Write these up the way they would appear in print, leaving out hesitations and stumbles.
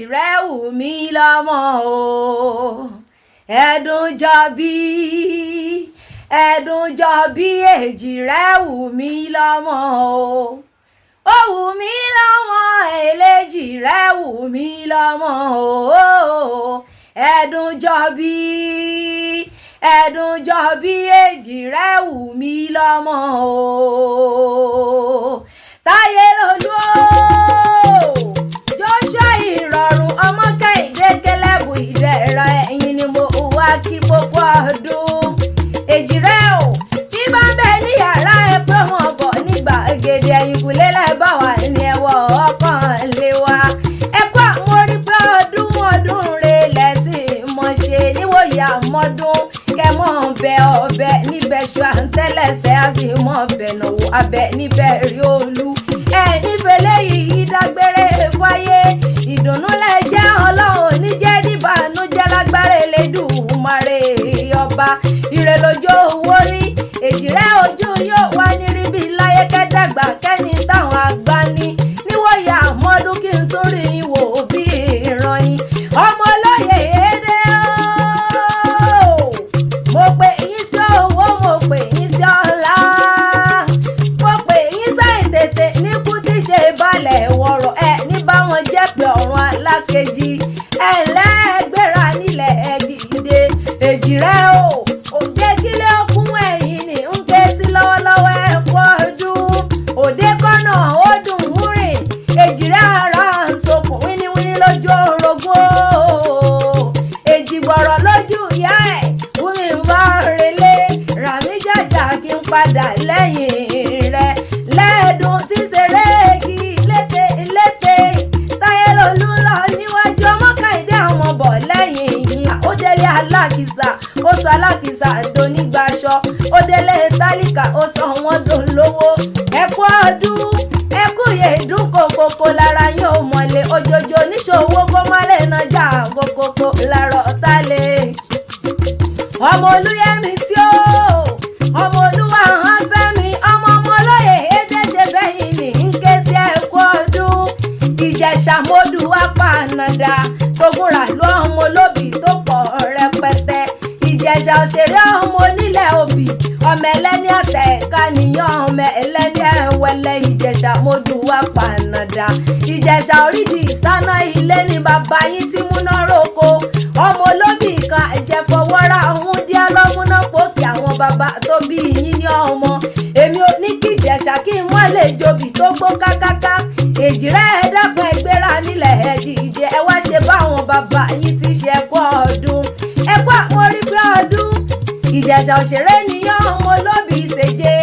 ejire wù mí lọ́mọ o ẹ̀dùn jọ bí ejire wù mí lọ́mọ o ó wù mí lọ́mọ elejire wù mí lọ́mọ o ẹ̀dùn jọ bí ejire wù mí lọ́mọ o táyé lolú o Joshua ìrọ̀rùn ọmọ Kẹ́hìndé Kẹ́lẹ́bù ìdẹ̀ra ẹ̀yìn ni mo wá kí gbogbo ọdún ejire o bí bá ń bẹ ní yàrá ẹ pé wọn bọ̀ nígbà gèdè ẹ̀yìnkùlé lẹ́bà wà ní ẹwọ́ ọkàn lé wa ẹ kó àwọn orí pé ọdún rè lẹ́sìn mọ̀ ṣe níwòye àmọ́dún kẹmọ́ bẹ ọbẹ̀ níbẹ̀ ṣu àǹtẹ̀lẹ̀sẹ̀ á sì mọ̀ bẹ̀ náwó abẹ níbẹ̀ rí olú ẹ nífẹ̀ẹ́ léyìí dágbére fáyé ìdùnnú lẹ jẹ́ Ọlọ́run níjẹ́ níbànújẹ́ lágbára Elédùmarè ọba ire lójó owó rí ejire ojú yóò wá ní ríbi láyé kẹ́dàgbà kẹ́ni táwọn àgbà ní níwòye àmọ́dún kí n tún rí i wò bí ìran yín ọmọ olóyè èdè o mo pè yín sí owó mo pè yín sí ọlá mo pè yín sẹ́yìn tètè níkú tí ṣe balẹ̀ wọ̀rọ̀ ẹ̀ ní báwọn jẹ́ pé ọ̀run alákejì ẹ̀ lẹ́gbẹ̀rà nílẹ̀ ẹ̀dìdẹ ejire o òde kílé okun ẹ̀yìn ní ń ké sí lọ́wọ́lọ́wọ́ ẹ̀kọ́ ọdún òde kọ́nà ó dùn ún rìn ejire ara ń sokùn wíníwíní lójú orogún èjìgbọ̀rọ̀ lójú ìyá ẹ̀ wúmi ń bá relé ràmí jàjà kí n padà lẹ́yìn rẹ̀ lẹ́ẹ̀dùn tí ṣeré kí lété táyé lolú lọ níwájú ọmọ Kẹ́hìndé àwọn bọ̀ lẹ́yìn yìí ó délé alákìsà ó sọ alákìsà donígbàṣọ ó délé tálíkà ó sọ wọn dolówó ẹkú ọdún ẹkú yèédún kòkòkò lára yín ò mọ̀lẹ́ òjòjò níṣòwò kó má lè nàjà kòkòkò lára ọ̀tá lè ọmọ olúyẹmí sí o ọmọ olúwa hàn fẹ́mi ọmọ olóyè èdèjẹ bẹ́yìn ní ń ké sí ẹkú ọdún Ìjẹ̀ṣà mọ́dù wá pànàdà tógúnra ló ọmọ olóbì tó pọ̀ rẹpẹtẹ Ìjẹ̀ṣà òṣèré ọmọ onílẹ̀ òbí ọmọ ẹlẹ́ni àtẹ̀ká nìyàn ọmọ ẹlẹ́ni ẹ̀wẹ̀lẹ̀ Ìjẹ̀ṣà mọ́dù wá pànàdà Ìjẹ̀ṣà orídìí ìsáná ilé ní bàbá yín tí múná roko ọmọ olóbì kan ẹ̀jẹ̀fọwọ́ra ọ̀hún díá lọ́múná pòkì àwọn bàbá tó bí yín ní ọmọ èmi ò ní kí Ìjẹ̀ṣà kí n mọ́ lè jòbì tó gbó kákáká ejire ẹ dákun ẹgbẹ́ra nílẹ̀ ẹ̀dìdẹ ẹ wá ṣe báwọn bàbá yín ti ṣe ẹ̀kọ́ ọdún ẹ̀kọ́ àwọn orí pé ọdún Ìjẹ̀ṣà òṣèré níyàn ọmọ olóbì ìṣèje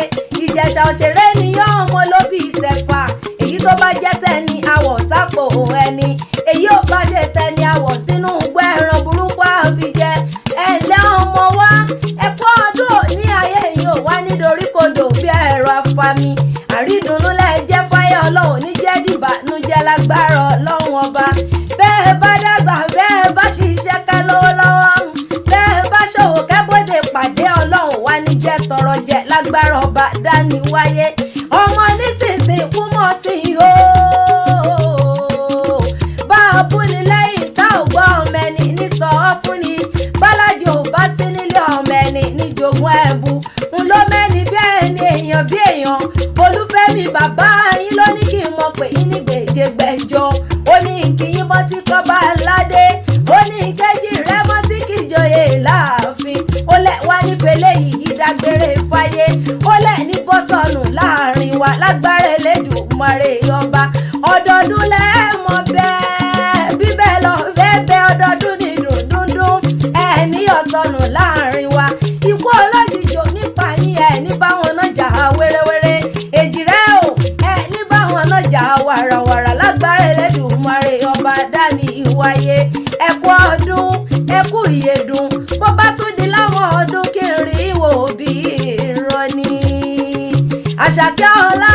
Ìjẹ̀ṣà òṣèré níyàn ọmọ olóbì ìṣẹ̀fà èyí tó bá jẹ́ tẹni àwọ̀ sápò ẹni èyí ò bá ṣe tẹni àwọ̀ sínú gbọ́ ẹran burúkú àfijẹ ẹ̀lẹ́ ọmọ wa ẹ̀kọ́ ọdún ní ayé yìí ò wá nítorí kodò bí ẹ̀rọ afami àrídùnnú lẹ́ẹ̀jẹ́ fáyọ̀ Ọlọ́run níjẹ́ dìbànújẹ́ lágbára Ọlọ́run ọba bẹ́ẹ̀ bá dàgbà bẹ́ẹ̀ bá ṣiṣẹ́ ká lọ́wọ́lọ́wọ́ bẹ́ẹ̀ bá ṣòwò kẹ́bọ́dé pàdé Ọlọ́run wá níjẹ́ tọrọ jẹ lágbára ọba dání wáyé ọmọ nísinsìnyí kú mọ́ sí i o bá a bú ni lẹ́yìn tá ò gbọ́ ọmọ ẹni ní sọ ọ́ fún ni báládì ò bá sí nílé ọmọ ẹni níjogún ẹ̀bù ń ló mẹ́ni bí ẹni èèyàn bí èèyàn Olúfẹ́mi bàbá yín ló ní kí n mọ̀ pé yín ní gbèjègbèjọ ó ní kí yín mọ́ tí kọ́ bá ládé ó ní kejì rẹ mọ́ tí kì í joyè láàfin ó lẹ̀ wá nífẹ̀ẹ́ léyìí dágbére fáyé ó lẹ̀ ní bọ́sọ̀nù láàrin wa lágbára Elédùmarè ọba ọdọọdún lẹ́ẹ̀mọ́ bẹ́ẹ̀ bíbẹ̀ lọ bẹ́ẹ̀ ọdọọdún ní dùndúndún ẹ̀ ní ọ̀sọ̀nù láàrin wa ikú olójijì nípa yín ẹ̀ ní báwọn náà jà wéréwéré ejire o ẹ̀ ní báwọn náà jà wàràwàrà lágbára Elédùmarè ọba dání ìwáyé ẹkú ọdún ẹkú ìyèdùn bó bá tún di láwọn ọdún kí n rí wò bí ìrọ̀ ni Àṣàkẹ́ ọlá